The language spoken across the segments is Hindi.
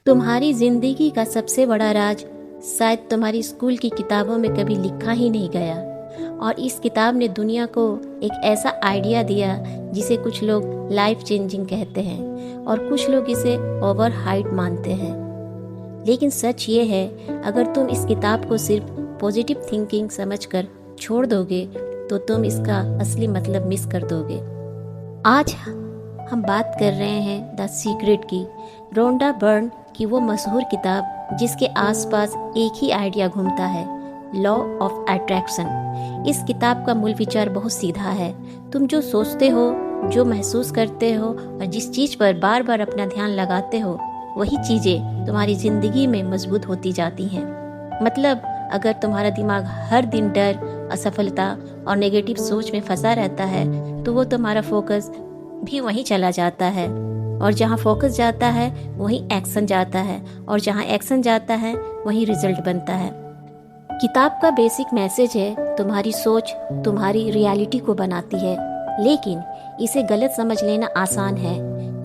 तुम्हारी जिंदगी का सबसे बड़ा राज शायद तुम्हारी स्कूल की किताबों में कभी लिखा ही नहीं गया। और इस किताब ने दुनिया को एक ऐसा आइडिया दिया जिसे कुछ लोग लाइफ चेंजिंग कहते हैं और कुछ लोग इसे ओवर हाइट मानते हैं। लेकिन सच ये है, अगर तुम इस किताब को सिर्फ पॉजिटिव थिंकिंग समझकर छोड़ दोगे तो तुम इसका असली मतलब मिस कर दोगे। आज हम बात कर रहे हैं द सीक्रेट की, रोंडा बर्न की वो मशहूर किताब जिसके आसपास एक ही आइडिया घूमता है, लॉ ऑफ अट्रैक्शन। इस किताब का मूल विचार बहुत सीधा है। तुम जो सोचते हो, जो महसूस करते हो और जिस चीज़ पर बार बार अपना ध्यान लगाते हो, वही चीज़ें तुम्हारी ज़िंदगी में मजबूत होती जाती हैं। मतलब अगर तुम्हारा दिमाग हर दिन डर, असफलता और नेगेटिव सोच में फंसा रहता है तो वो तुम्हारा फोकस भी वहीं चला जाता है, और जहाँ फोकस जाता है वहीं एक्शन जाता है, और जहाँ एक्शन जाता है वहीं रिजल्ट बनता है। किताब का बेसिक मैसेज है, तुम्हारी सोच तुम्हारी रियलिटी को बनाती है, लेकिन इसे गलत समझ लेना आसान है।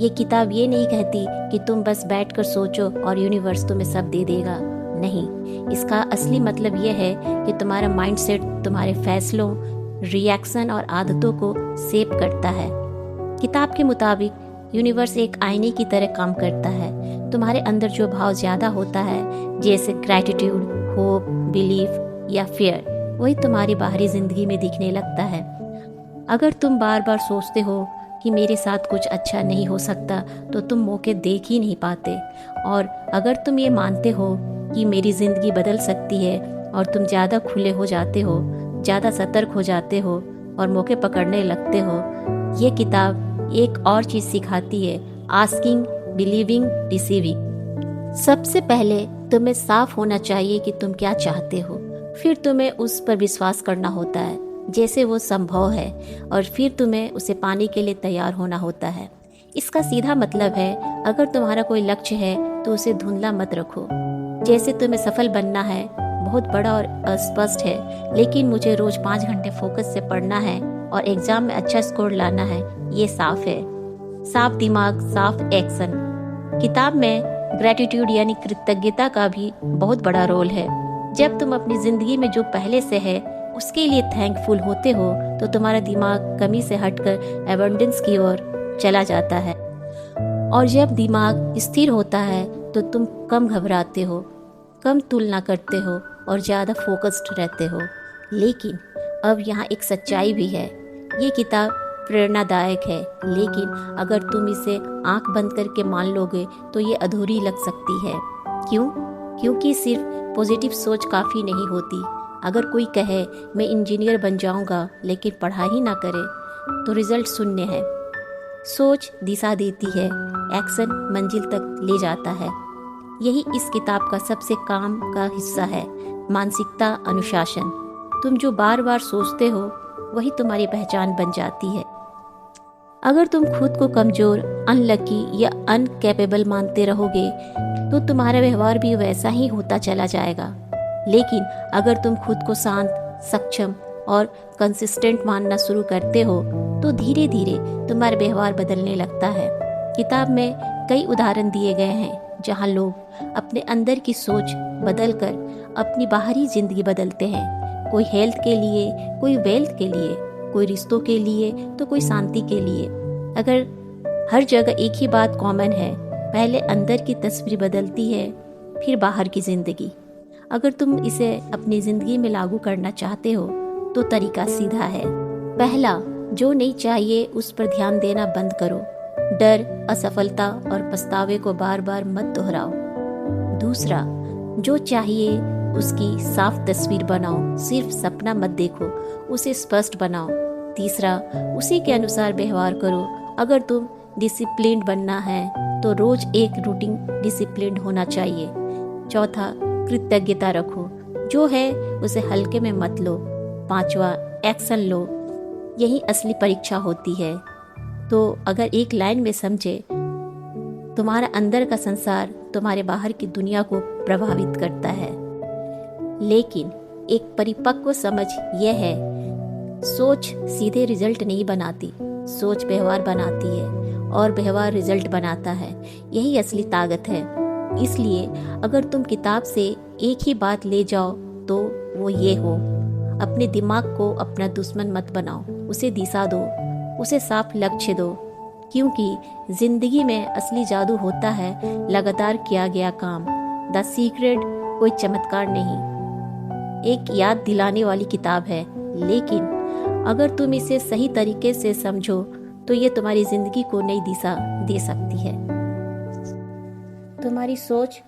ये किताब ये नहीं कहती कि तुम बस बैठकर सोचो और यूनिवर्स तुम्हें सब दे देगा। नहीं, इसका असली मतलब ये है कि तुम्हारा माइंडसेट तुम्हारे फैसलों, रिएक्शन और आदतों को शेप करता है। किताब के मुताबिक यूनिवर्स एक आईने की तरह काम करता है। तुम्हारे अंदर जो भाव ज़्यादा होता है, जैसे ग्रैटिट्यूड, होप, बिलीफ या फियर, वही तुम्हारी बाहरी ज़िंदगी में दिखने लगता है। अगर तुम बार बार सोचते हो कि मेरे साथ कुछ अच्छा नहीं हो सकता तो तुम मौके देख ही नहीं पाते, और अगर तुम ये मानते हो कि मेरी ज़िंदगी बदल सकती है और तुम ज़्यादा खुले हो जाते हो, ज़्यादा सतर्क हो जाते हो और मौके पकड़ने लगते हो। ये किताब एक और चीज़ सिखाती है, आस्किंग, बिलीविंग, रिसीविंग। सबसे पहले तुम्हें साफ होना चाहिए कि तुम क्या चाहते हो, फिर तुम्हें उस पर विश्वास करना होता है जैसे वो संभव है, और फिर तुम्हें उसे पाने के लिए तैयार होना होता है। इसका सीधा मतलब है, अगर तुम्हारा कोई लक्ष्य है तो उसे धुंधला मत रखो। जैसे तुम्हें सफल बनना है, बहुत बड़ा और अस्पष्ट है, लेकिन मुझे रोज 5 घंटे फोकस से पढ़ना है और एग्जाम में अच्छा स्कोर लाना है, ये साफ है। साफ दिमाग, साफ एक्शन। किताब में ग्रैटिट्यूड यानी कृतज्ञता का भी बहुत बड़ा रोल है। जब तुम अपनी जिंदगी में जो पहले से है उसके लिए थैंकफुल होते हो तो तुम्हारा दिमाग कमी से हटकर एबंडेंस की ओर चला जाता है, और जब दिमाग स्थिर होता है तो तुम कम घबराते हो, कम तुलना करते हो और ज़्यादा फोकस्ड रहते हो। लेकिन अब यहाँ एक सच्चाई भी है। ये किताब प्रेरणादायक है, लेकिन अगर तुम इसे आंख बंद करके मान लोगे तो ये अधूरी लग सकती है। क्यों? क्योंकि सिर्फ पॉजिटिव सोच काफ़ी नहीं होती। अगर कोई कहे मैं इंजीनियर बन जाऊंगा लेकिन पढ़ाई ना करे तो रिजल्ट शून्य है। सोच दिशा देती है, एक्शन मंजिल तक ले जाता है। यही इस किताब का सबसे काम का हिस्सा है, मानसिकता, अनुशासन। तुम जो बार बार सोचते हो वही तुम्हारी पहचान बन जाती है। अगर तुम खुद को कमज़ोर, अनलकी या अनकैपेबल मानते रहोगे तो तुम्हारा व्यवहार भी वैसा ही होता चला जाएगा। लेकिन अगर तुम खुद को शांत, सक्षम और कंसिस्टेंट मानना शुरू करते हो तो धीरे धीरे तुम्हारा व्यवहार बदलने लगता है। किताब में कई उदाहरण दिए गए हैं जहाँ लोग अपने अंदर की सोच बदलकर अपनी बाहरी जिंदगी बदलते हैं। कोई हेल्थ के लिए, कोई वेल्थ के लिए, कोई रिश्तों के लिए तो कोई शांति के लिए। अगर हर जगह एक ही बात कॉमन है, पहले अंदर की तस्वीर बदलती है, फिर बाहर की जिंदगी। अगर तुम इसे अपनी जिंदगी में लागू करना चाहते हो तो तरीका सीधा है। पहला, जो नहीं चाहिए उस पर ध्यान देना बंद करो। डर, असफलता और पछतावे को बार बार मत दोहराओ। दूसरा, जो चाहिए उसकी साफ तस्वीर बनाओ, सिर्फ सपना मत देखो, उसे स्पष्ट बनाओ। तीसरा, उसी के अनुसार व्यवहार करो। अगर तुम डिसिप्लिन्ड बनना है तो रोज एक रूटीन डिसिप्लिन्ड होना चाहिए। चौथा, कृतज्ञता रखो, जो है उसे हल्के में मत लो। पांचवा, एक्शन लो, यही असली परीक्षा होती है। तो अगर एक लाइन में समझे, तुम्हारा अंदर का संसार तुम्हारे बाहर की दुनिया को प्रभावित करता है। लेकिन एक परिपक्व समझ यह है, सोच सीधे रिजल्ट नहीं बनाती, सोच व्यवहार बनाती है और व्यवहार रिजल्ट बनाता है। यही असली ताकत है। इसलिए अगर तुम किताब से एक ही बात ले जाओ तो वो ये हो, अपने दिमाग को अपना दुश्मन मत बनाओ, उसे दिशा दो, उसे साफ लक्ष्य दो, क्योंकि जिंदगी में असली जादू होता है लगातार किया गया काम। द सीक्रेट कोई चमत्कार नहीं, एक याद दिलाने वाली किताब है, लेकिन अगर तुम इसे सही तरीके से समझो तो ये तुम्हारी जिंदगी को नई दिशा दे सकती है। तुम्हारी सोच